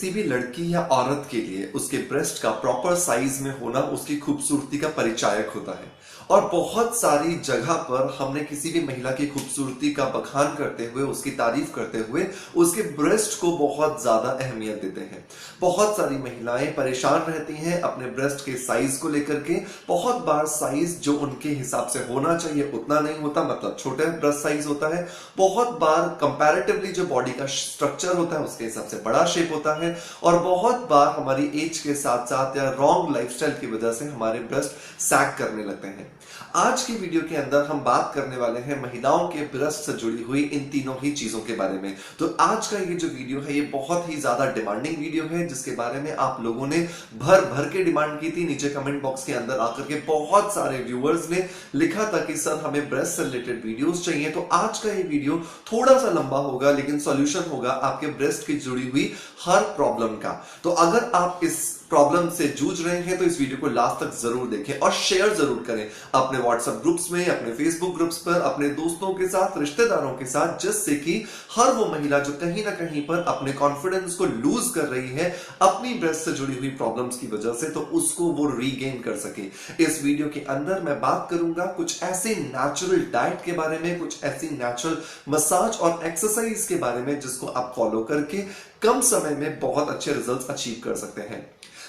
किसी भी लड़की या औरत के लिए उसके ब्रेस्ट का प्रॉपर साइज में होना उसकी खूबसूरती का परिचायक होता है। और बहुत सारी जगह पर हमने किसी भी महिला की खूबसूरती का बखान करते हुए, उसकी तारीफ करते हुए उसके ब्रेस्ट को बहुत ज्यादा अहमियत देते हैं। बहुत सारी महिलाएं परेशान रहती हैं अपने ब्रेस्ट के साइज को लेकर के। बहुत बार साइज जो उनके हिसाब से होना चाहिए उतना नहीं होता, मतलब छोटे ब्रेस्ट साइज होता है। बहुत बार कंपैरेटिवली जो बॉडी का स्ट्रक्चर होता है उसके हिसाब से बड़ा शेप होता है। और बहुत बार हमारी एज के साथ साथ या रॉन्ग लाइफस्टाइल की वजह से हमारे ब्रेस्ट सैग करने लगते हैं। आज की वीडियो के अंदर हम बात करने वाले हैं महिलाओं के ब्रेस्ट से जुड़ी हुई इन तीनों ही चीजों के बारे में। तो आज का ये जो वीडियो है ये बहुत ही ज्यादा डिमांडिंग वीडियो है, जिसके बारे में आप लोगों ने भर भर के डिमांड की थी। नीचे कमेंट बॉक्स के अंदर आकर के बहुत सारे व्यूअर्स ने लिखा था कि सर हमें ब्रेस्ट से रिलेटेड वीडियोस चाहिए। तो आज का ये वीडियो थोड़ा सा लंबा होगा, लेकिन सॉल्यूशन होगा आपके ब्रेस्ट की जुड़ी हुई हर प्रॉब्लम का। तो अगर आप इस प्रॉब्लम से जूझ रहे हैं तो इस वीडियो को लास्ट तक जरूर देखें और शेयर जरूर करें अपने व्हाट्सएप ग्रुप्स में, अपने फेसबुक ग्रुप्स पर, अपने दोस्तों के साथ, रिश्तेदारों के साथ, जिससे कि हर वो महिला जो कहीं ना कहीं पर अपने कॉन्फिडेंस को लूज कर रही है अपनी ब्रेस्ट से जुड़ी हुई प्रॉब्लम्स की वजह से, तो उसको वो रीगेन कर सके। इस वीडियो के अंदर मैं बात करूंगा कुछ ऐसे नेचुरल डाइट के बारे में, कुछ ऐसी नेचुरल मसाज और एक्सरसाइज के बारे में जिसको आप फॉलो करके कम समय में बहुत अच्छे रिजल्ट्स अचीव कर सकते हैं।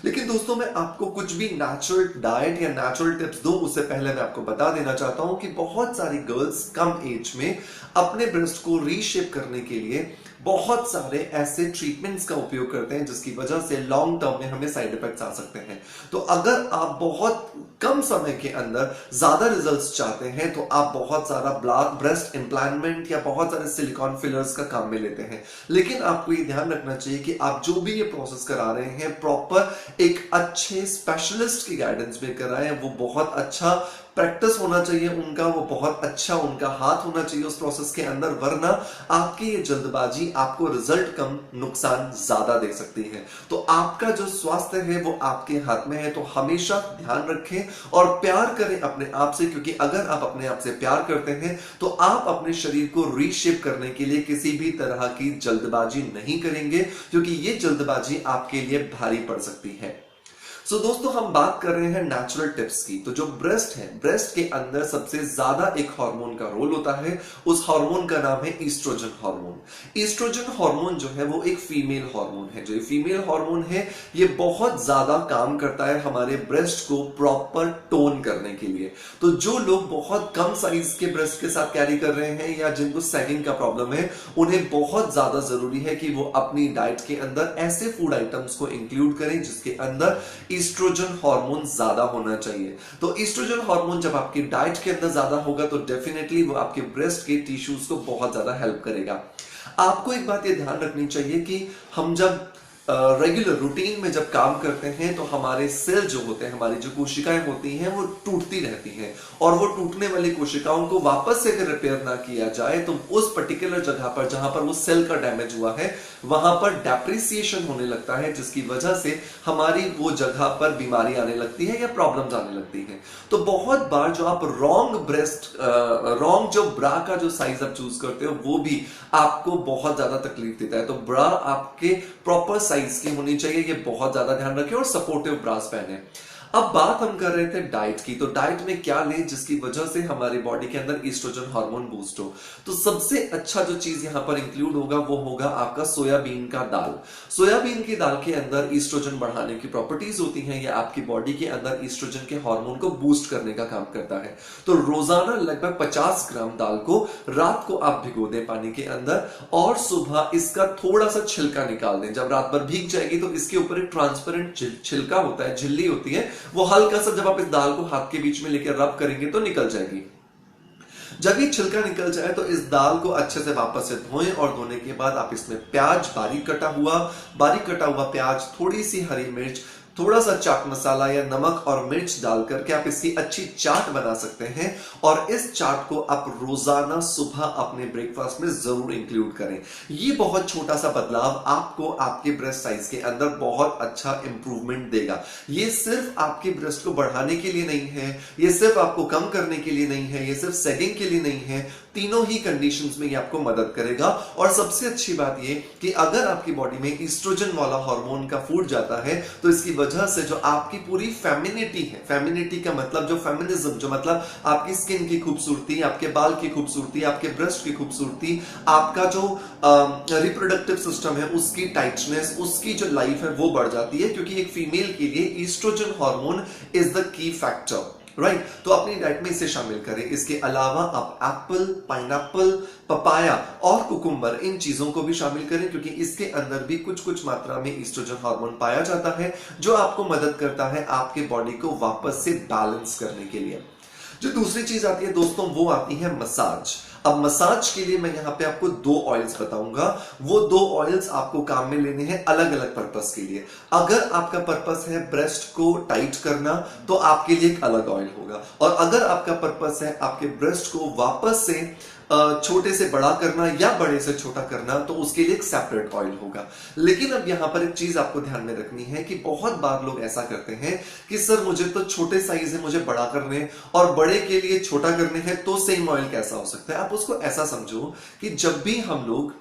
लेकिन दोस्तों, मैं आपको कुछ भी नेचुरल डाइट या नेचुरल टिप्स दूं उससे पहले मैं आपको बता देना चाहता हूं कि बहुत सारी गर्ल्स कम एज में अपने ब्रेस्ट को रीशेप करने के लिए बहुत सारे ऐसे ट्रीटमेंट्स का उपयोग करते हैं जिसकी वजह से लॉन्ग टर्म में हमें साइड इफेक्ट्स आ सकते हैं। तो अगर आप बहुत कम समय के अंदर ज्यादा रिजल्ट्स चाहते हैं तो आप बहुत सारा ब्रेस्ट इम्प्लांटमेंट या बहुत सारे सिलिकॉन फिलर्स का काम में लेते हैं। लेकिन आपको ये ध्यान रखना चाहिए कि आप जो भी ये प्रोसेस करा रहे हैं प्रॉपर एक अच्छे स्पेशलिस्ट की गाइडेंस में कराएं। वो बहुत अच्छा प्रैक्टिस होना चाहिए उनका, वो बहुत अच्छा उनका हाथ होना चाहिए उस प्रोसेस के अंदर, वरना आपकी ये जल्दबाजी आपको रिजल्ट कम नुकसान ज्यादा दे सकती है। तो आपका जो स्वास्थ्य है वो आपके हाथ में है। तो हमेशा ध्यान रखें और प्यार करें अपने आप से, क्योंकि अगर आप अपने आप से प्यार करते हैं तो आप अपने शरीर को रीशेप करने के लिए किसी भी तरह की जल्दबाजी नहीं करेंगे, क्योंकि ये जल्दबाजी आपके लिए भारी पड़ सकती है। सो दोस्तों, हम बात कर रहे हैं नेचुरल टिप्स की। तो जो ब्रेस्ट है, ब्रेस्ट के अंदर सबसे ज्यादा एक हार्मोन का रोल होता है। उस हार्मोन का नाम है ईस्ट्रोजन हार्मोन। ईस्ट्रोजन हार्मोन जो है वो एक फीमेल हार्मोन है। जो ये फीमेल हार्मोन है ये बहुत ज्यादा काम करता है हमारे ब्रेस्ट को प्रॉपर टोन करने के लिए। तो जो लोग बहुत कम साइज के ब्रेस्ट के साथ कैरी कर रहे हैं या जिनको सैगिंग का प्रॉब्लम है, उन्हें बहुत ज्यादा जरूरी है कि वो अपनी डाइट के अंदर ऐसे फूड आइटम्स को इंक्लूड करें जिसके अंदर ईस्ट्रोजन हार्मोन ज्यादा होना चाहिए। तो ईस्ट्रोजन हार्मोन जब आपकी डाइट के अंदर ज्यादा होगा तो डेफिनेटली वो आपके ब्रेस्ट के टिश्यूज को बहुत ज्यादा हेल्प करेगा। आपको एक बात ये ध्यान रखनी चाहिए कि हम जब रेगुलर रूटीन में जब काम करते हैं तो हमारे सेल जो होते हैं, हमारी जो कोशिकाएं होती हैं वो टूटती रहती हैं, और वो टूटने वाली कोशिकाओं को वापस से अगर रिपेयर ना किया जाए तो उस पर्टिकुलर जगह पर जहां पर वो सेल का डैमेज हुआ है वहां पर डेप्रिसिएशन होने लगता है, जिसकी वजह से हमारी वो जगह पर बीमारी आने लगती है या प्रॉब्लम्स आने लगती हैं। तो बहुत बार जो आप रॉन्ग जो ब्रा का जो साइज आप चूज करते हो वो भी आपको बहुत ज्यादा तकलीफ देता है। तो ब्रा आपके प्रॉपर साइज की होनी चाहिए, ये बहुत ज्यादा ध्यान रखें, और सपोर्टिव ब्रास पहने। अब बात हम कर रहे थे डाइट की। तो डाइट में क्या लें जिसकी वजह से हमारी बॉडी के अंदर ईस्ट्रोजन हार्मोन बूस्ट हो। तो सबसे अच्छा जो चीज यहां पर इंक्लूड होगा वो होगा आपका सोयाबीन का दाल। सोयाबीन की दाल के अंदर ईस्ट्रोजन बढ़ाने की प्रॉपर्टीज होती हैं। ये आपकी बॉडी के अंदर ईस्ट्रोजन के हार्मोन को बूस्ट करने का काम करता है। तो रोजाना लगभग 50 ग्राम दाल को रात को आप भिगो दें पानी के अंदर, और सुबह इसका थोड़ा सा छिलका निकाल दें। जब रात भर भीग जाएगी तो इसके ऊपर एक ट्रांसपेरेंट छिलका होता है, झिल्ली होती है, वो हल्का सा जब आप इस दाल को हाथ के बीच में लेकर रब करेंगे तो निकल जाएगी। जब ये छिलका निकल जाए तो इस दाल को अच्छे से वापस से धोएं, और धोने के बाद आप इसमें प्याज, बारीक कटा हुआ प्याज, थोड़ी सी हरी मिर्च, थोड़ा सा चाट मसाला या नमक और मिर्च डाल करके आप इसकी अच्छी चाट बना सकते हैं। और इस चाट को आप रोजाना सुबह अपने ब्रेकफास्ट में जरूर इंक्लूड करें। ये बहुत छोटा सा बदलाव आपको आपके ब्रेस्ट साइज के अंदर बहुत अच्छा इंप्रूवमेंट देगा। ये सिर्फ आपके ब्रेस्ट को बढ़ाने के लिए नहीं है, ये सिर्फ आपको कम करने के लिए नहीं है, ये सिर्फ सेगिंग के लिए नहीं है, तीनों ही कंडीशंस में ये आपको मदद करेगा। और सबसे अच्छी बात ये कि अगर आपकी बॉडी में ईस्ट्रोजन वाला हार्मोन का फूट जाता है तो इसकी वजह से जो आपकी पूरी फेमिनिटी है, फेमिनिटी का मतलब जो फेमिनिज्म, जो मतलब आपकी स्किन की खूबसूरती, आपके बाल की खूबसूरती, आपके ब्रेस्ट की खूबसूरती, आपका जो रिप्रोडक्टिव सिस्टम है उसकी टाइटनेस, उसकी जो लाइफ है वो बढ़ जाती है, क्योंकि एक फीमेल के लिए oestrogen hormone is the key factor, right. तो अपनी डाइट में इसे शामिल करें। इसके अलावा आप एप्पल, पाइनएप्पल, पपाया और कुकुम्बर, इन चीजों को भी शामिल करें, क्योंकि इसके अंदर भी कुछ कुछ मात्रा में ईस्ट्रोजन हार्मोन पाया जाता है जो आपको मदद करता है आपके बॉडी को वापस से बैलेंस करने के लिए। जो दूसरी चीज आती है दोस्तों वो आती है मसाज। अब मसाज के लिए मैं यहां पे आपको 2 ऑयल्स बताऊंगा। वो 2 ऑयल्स आपको काम में लेने हैं अलग अलग पर्पस के लिए। अगर आपका पर्पस है ब्रेस्ट को टाइट करना तो आपके लिए एक अलग ऑयल होगा, और अगर आपका पर्पस है आपके ब्रेस्ट को वापस से छोटे से बड़ा करना या बड़े से छोटा करना तो उसके लिए एक सेपरेट ऑयल होगा। लेकिन अब यहां पर एक चीज आपको ध्यान में रखनी है कि बहुत बार लोग ऐसा करते हैं कि सर मुझे तो छोटे साइज है, मुझे बड़ा करने और बड़े के लिए छोटा करने हैं, तो सेम ऑयल कैसा हो सकता है। आप उसको ऐसा समझो कि जब भी हम लोग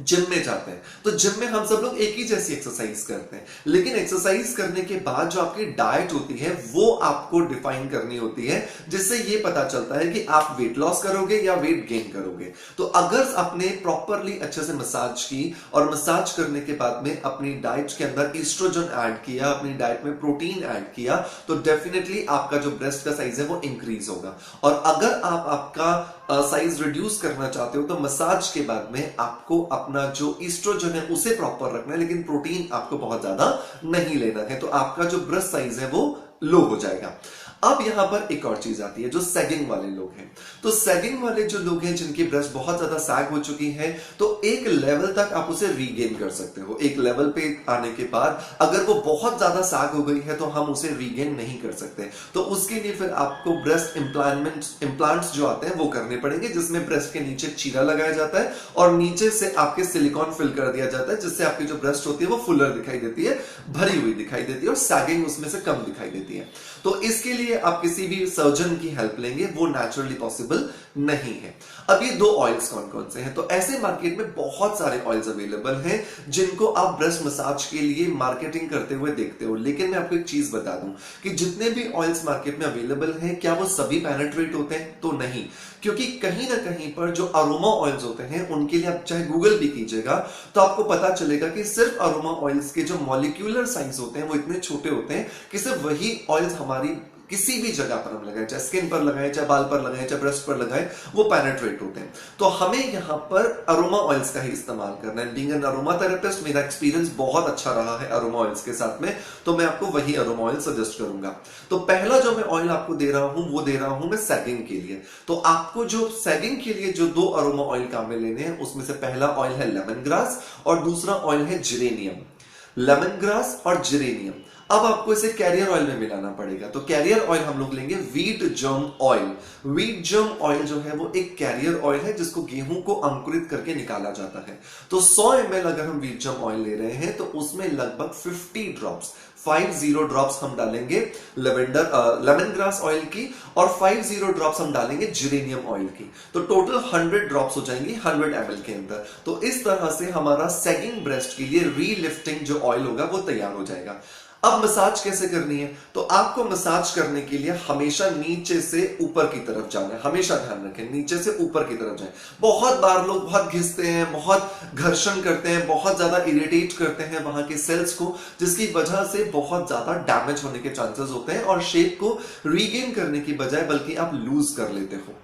जिम में जाते हैं तो जिम में हम सब लोग एक ही जैसी एक्सरसाइज करते हैं, लेकिन एक्सरसाइज करने के बाद जो आपकी डाइट होती है वो आपको डिफाइन करनी होती है, जिससे ये पता चलता है कि आप वेट लॉस करोगे या वेट गेन करोगे। तो अगर आपने प्रॉपरली अच्छे से मसाज की और मसाज करने के बाद में अपनी डाइट के अंदर ईस्ट्रोजन ऐड किया, अपनी डाइट में प्रोटीन ऐड किया, तो डेफिनेटली आपका जो ब्रेस्ट का साइज है वो इंक्रीज होगा। और अगर आप आपका साइज रिड्यूस करना चाहते हो तो मसाज के बाद में आपको अपना जो ईस्ट्रोजन है उसे प्रॉपर रखना है, लेकिन प्रोटीन आपको बहुत ज्यादा नहीं लेना है, तो आपका जो ब्रेस्ट साइज है वो लो हो जाएगा। अब यहां पर एक और चीज आती है, जो सैगिंग वाले लोग हैं। तो सैगिंग वाले जो लोग हैं जिनकी ब्रेस्ट बहुत ज्यादा सैग हो चुकी है, तो एक लेवल तक आप उसे रीगेन कर सकते हो। एक लेवल पे आने के बाद अगर वो बहुत ज्यादा सैग हो गई है तो हम उसे रीगेन नहीं कर सकते, तो उसके लिए फिर आपको ब्रेस्ट इम्प्लांट्स जो आते हैं वो करने पड़ेंगे, जिसमें ब्रेस्ट के नीचे चीरा लगाया जाता है और नीचे से आपके सिलिकॉन फिल कर दिया जाता है, जिससे आपकी जो ब्रेस्ट होती है वो फुलर दिखाई देती है, भरी हुई दिखाई देती है और सैगिंग उसमें से कम दिखाई देती है। तो इसके लिए आप किसी भी सर्जन की हेल्प लेंगे, वो नेचुरली पॉसिबल नहीं है। अब ये 2 ऑयल्स कौन कौन से हैं? तो ऐसे मार्केट में बहुत सारे ऑयल्स अवेलेबल हैं जिनको आप ब्रेस्ट मसाज के लिए मार्केटिंग करते हुए देखते हो, लेकिन मैं आपको एक चीज बता दूं कि जितने भी ऑयल्स मार्केट में अवेलेबल हैं क्या वो सभी पेनिट्रेट होते हैं? तो नहीं, क्योंकि कहीं ना कहीं पर जो अरोमा ऑयल्स होते हैं उनके लिए आप चाहे गूगल भी कीजिएगा तो आपको पता चलेगा कि सिर्फ अरोमा ऑयल्स के जो मॉलिक्यूलर साइज होते हैं वो इतने छोटे होते हैं कि सिर्फ वही ऑयल्स हमारी किसी भी जगह पर हम लगाएं, चाहे स्किन पर लगाएं, चाहे बाल पर लगाएं, चाहे ब्रेस्ट पर लगाएं, वो पेनिट्रेट होते हैं। तो हमें यहां पर अरोमा ऑयल्स का ही इस्तेमाल करना है। बीइंग एन अरोमा थेरेपिस्ट मेरा एक्सपीरियंस बहुत अच्छा रहा है अरोमा ऑयल्स के साथ में, तो मैं आपको वही अरोमा ऑयल सजेस्ट करूंगा। तो पहला जो मैं ऑयल आपको दे रहा हूं वो दे रहा हूं मैं सैगिंग के लिए। तो आपको जो सैगिंग के लिए जो 2 अरोमा ऑयल काम में लेने हैं उसमें से पहला ऑयल है लेमन ग्रास और दूसरा ऑयल है जिरेनियम। लेमन ग्रास और जिरेनियम, अब आपको इसे कैरियर ऑयल में मिलाना पड़ेगा। तो कैरियर ऑयल हम लोग लेंगे wheat germ oil. Wheat germ oil जो है वो एक कैरियर ऑयल है जिसको गेहूं को अंकुरित करके निकाला जाता है। तो 100 ml अगर हम व्हीट जर्म ऑयल ले रहे हैं तो उसमें लगभग 50 ड्रॉप्स हम डालेंगे लेमन ग्रास ऑयल की और 50 ड्रॉप्स हम डालेंगे जिरेनियम ऑयल की। तो टोटल 100 ड्रॉप्स हो जाएंगी 100 ml के अंदर। तो इस तरह से हमारा सैगिंग ब्रेस्ट के लिए रीलिफ्टिंग जो ऑयल होगा वो तैयार हो जाएगा। अब मसाज कैसे करनी है? तो आपको मसाज करने के लिए हमेशा नीचे से ऊपर की तरफ जाना है। हमेशा ध्यान रखें, नीचे से ऊपर की तरफ जाएं। बहुत बार लोग बहुत घिसते हैं, बहुत घर्षण करते हैं, बहुत ज्यादा इरिटेट करते हैं वहां के सेल्स को, जिसकी वजह से बहुत ज्यादा डैमेज होने के चांसेस होते हैं और शेप को रीगेन करने की बजाय बल्कि आप लूज कर लेते हो।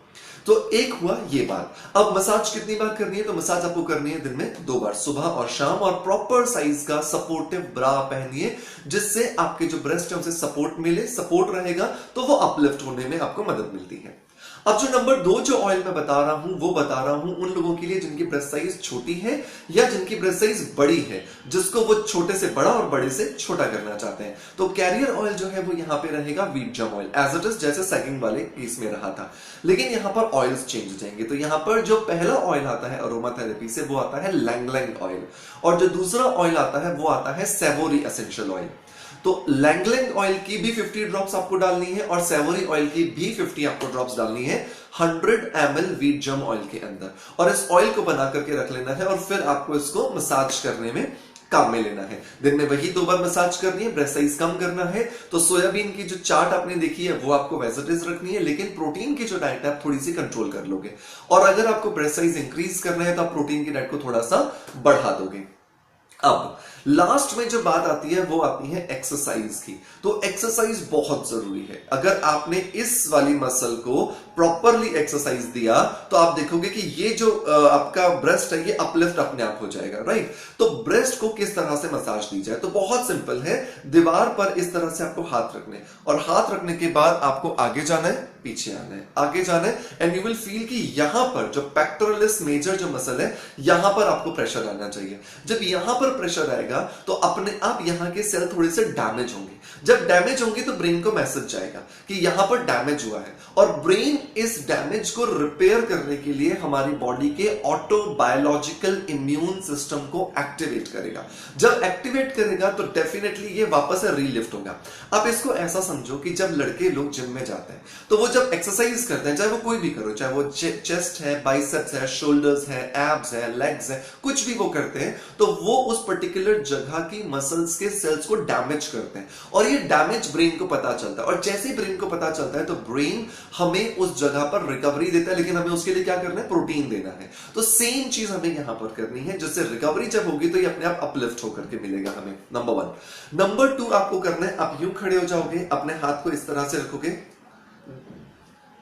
तो एक हुआ ये बात। अब मसाज कितनी बार करनी है? तो मसाज आपको करनी है दिन में 2 बार, सुबह और शाम, और प्रॉपर साइज का सपोर्टिव ब्रा पहनिए जिससे आपके जो ब्रेस्ट है उसे सपोर्ट मिले, सपोर्ट रहेगा तो वो अपलिफ्ट होने में आपको मदद मिलती है। अब जो नंबर 2 जो ऑयल मैं बता रहा हूं वो बता रहा हूं उन लोगों के लिए जिनकी ब्रेस्ट साइज छोटी है या जिनकी ब्रेस्ट साइज बड़ी है, जिसको वो छोटे से बड़ा और बड़े से छोटा करना चाहते हैं। तो कैरियर ऑयल जो है वो यहां पे रहेगा wheat germ oil, as it is जैसे सैगिंग वाले केस में रहा था, लेकिन यहां पर ऑयल्स चेंज हो जाएंगे। तो यहां पर जो पहला ऑयल आता है अरोमा थेरेपी से वो आता है लैंग लैंग ऑयल, और जो दूसरा ऑयल आता है वो आता है सेवोरी एसेंशियल ऑयल। तो लैंगलैंग ऑयल की भी 50 ड्रॉप्स आपको डालनी है और सेवोरी ऑयल की भी 50 आपको ड्रॉप्स डालनी है 100 ml व्हीट जर्म ऑयल के अंदर, और इस ऑयल को बना करके रख लेना है और फिर आपको इसको मसाज करने में काम में लेना है। दिन में वही 2 बार मसाज करनी है, ब्रेस्ट साइज कम करना है। तो सोयाबीन की जो चार्ट आपने देखी है वो आपको वेजिटेज रखनी है, लेकिन प्रोटीन की जो डाइट है आप थोड़ी सी कंट्रोल कर लोगे। और अगर आपको ब्रेस्ट साइज इंक्रीज करना है तो आप प्रोटीन की डाइट को थोड़ा सा बढ़ा दोगे। अब लास्ट में जो बात आती है वो आती है एक्सरसाइज की। तो एक्सरसाइज बहुत जरूरी है। अगर आपने इस वाली मसल को प्रॉपरली एक्सरसाइज दिया तो आप देखोगे कि ये जो आपका ब्रेस्ट है ये अपलिफ्ट अपने आप हो जाएगा, राइट। तो ब्रेस्ट को किस तरह से मसाज दी जाए, तो बहुत सिंपल है। दीवार पर इस तरह से आपको हाथ रखने, और हाथ रखने के बाद आपको आगे जाना है, पीछे आना है, आगे जाना है, एंड यू विल फील कि यहां पर जो पेक्टोरलिस मेजर जो मसल है यहां पर आपको प्रेशर आना चाहिए। जब यहां पर प्रेशर आएगा तो अपने आप यहां के सेल थोड़े से डैमेज होंगे। जब डैमेज होंगे तो ब्रेन को मैसेज जाएगा कि यहां पर डैमेज हुआ है, और ब्रेन इस डैमेज को रिपेयर करने के लिए हमारी बॉडी के ऑटो बायोलॉजिकल इम्यून सिस्टम को एक्टिवेट करेगा। जब एक्टिवेट करेगा तो डेफिनेटली ये वापस से रीलिफ्ट होगा। आप इसको ऐसा समझो कि जब लड़के लोग जिम में जाते हैं तो वो जब एक्सरसाइज करते हैं, चाहे वो कोई भी करो, चाहे वो चेस्ट है, बाइसेप्स है, शोल्डर्स है, एब्स है, लेग्स है, कुछ भी वो करते हैं, तो वो उस पर्टिकुलर जगह की मसल्स के सेल्स को डैमेज करते हैं, और ये डैमेज ब्रेन को पता चलता है। और जैसे ही ब्रेन को पता चलता है तो ब्रेन हमें उस जगह पर रिकवरी देता है, लेकिन हमें उसके लिए क्या करना है, प्रोटीन देना है। तो सेम चीज हमें यहां पर करनी है, जिससे रिकवरी जब होगी तो ये अपने आप अपलिफ्ट होकर के मिलेगा हमें। नंबर 1। नंबर 2 आपको करना है, आप यूं खड़े हो जाओगे, अपने हाथ को इस तरह से रखोगे,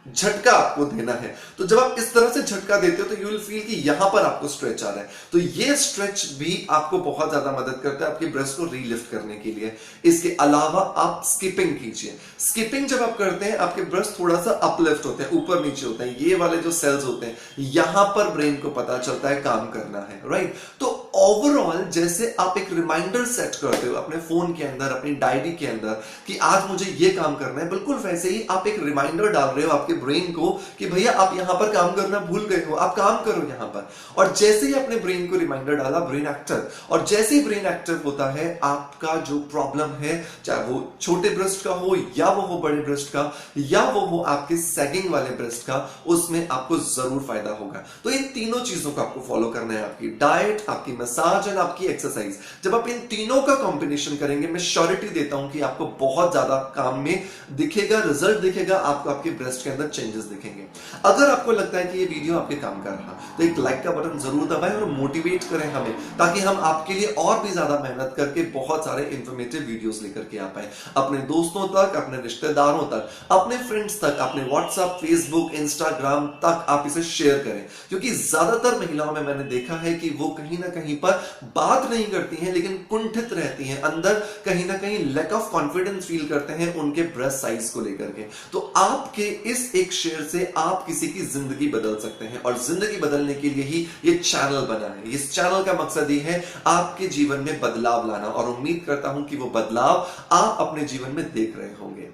झटका आपको देना है। तो जब आप इस तरह से झटका देते हो तो यू विल फील कि यहां पर आपको स्ट्रेच आ रहा है। तो ये स्ट्रेच भी आपको बहुत ज्यादा मदद करता है आपके ब्रेस्ट को रीलिफ्ट करने के लिए। इसके अलावा आप स्किपिंग कीजिए। स्किपिंग जब आप करते हैं आपके ब्रेस्ट थोड़ा सा अपलिफ्ट होते हैं, ऊपर नीचे होते हैं। ये वाले जो सेल्स होते हैं यहां पर ब्रेन को पता चलता है काम करना है, राइट। तो ओवरऑल जैसे आप एक रिमाइंडर सेट करते हो अपने फोन के अंदर, अपनी डायरी के अंदर कि आज मुझे ये काम करना है, बिल्कुल वैसे ही आप एक रिमाइंडर डाल रहे हो आपके ब्रेन को कि भैया आप यहां पर काम करना भूल गए हो, आप काम करो यहां पर। और जैसे ही आपने ब्रेन को रिमाइंडर डाला, ब्रेन एक्टिव, और जैसे ही ब्रेन एक्टिव होता है आपका जो प्रॉब्लम है, चाहे वो छोटे ब्रेस्ट का हो या वो हो बड़े ब्रेस्ट का, या वो हो आपके सैगिंग वाले ब्रेस्ट का, उसमें आपको जरूर फायदा होगा। तो इन तीनों चीजों को आपको फॉलो करना है, आपकी डाइट, आपकी मसाज एंड आपकी एक्सरसाइज। जब आप इन तीनों का कॉम्बिनेशन करेंगे, मैं श्योरिटी देता हूं कि आपको बहुत ज्यादा काम में दिखेगा, रिजल्ट दिखेगा, आपको आपके ब्रेस्ट के अंदर चेंजेस दिखेंगे। अगर आपको लगता है कि ये वीडियो आपके काम कर रहा तो एक लाइक का बटन जरूर दबाएं और मोटिवेट करें हमें, ताकि हम आपके लिए और भी ज्यादा मेहनत करके बहुत सारे इंफॉर्मेटिव वीडियोस लेकर के आ पाए, अपने दोस्तों तक, अपने रिश्तेदारों तक, अपने फ्रेंड्स तक, अपने व्हाट्सएप, फेसबुक, इंस्टाग्राम तक आप इसे शेयर करें। क्योंकि ज्यादातर महिलाओं में मैंने देखा है कि वो कहीं ना कहीं पर बात नहीं करती हैं, लेकिन कुंठित रहती हैं, अंदर कहीं ना कहीं लैक ऑफ कॉन्फिडेंस फील करते हैं उनके ब्रेस्ट साइज को लेकर के। तो आपके इस एक शेयर से आप किसी की जिंदगी बदल सकते हैं, और जिंदगी बदलने के लिए ही ये चैनल बना है। इस चैनल का मकसद ये है आपके जीवन में बदलाव लाना, और उम्मीद करता हूं कि वो बदलाव आप अपने जीवन में देख रहे होंगे।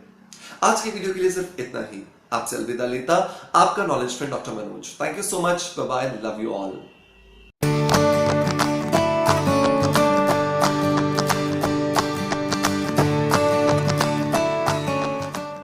आज की वीडियो के लिए सिर्फ इतना ही। आपसे अलविदा लेता आपका knowledge friend doctor Manoj. Thank you so much, bye bye, love you all.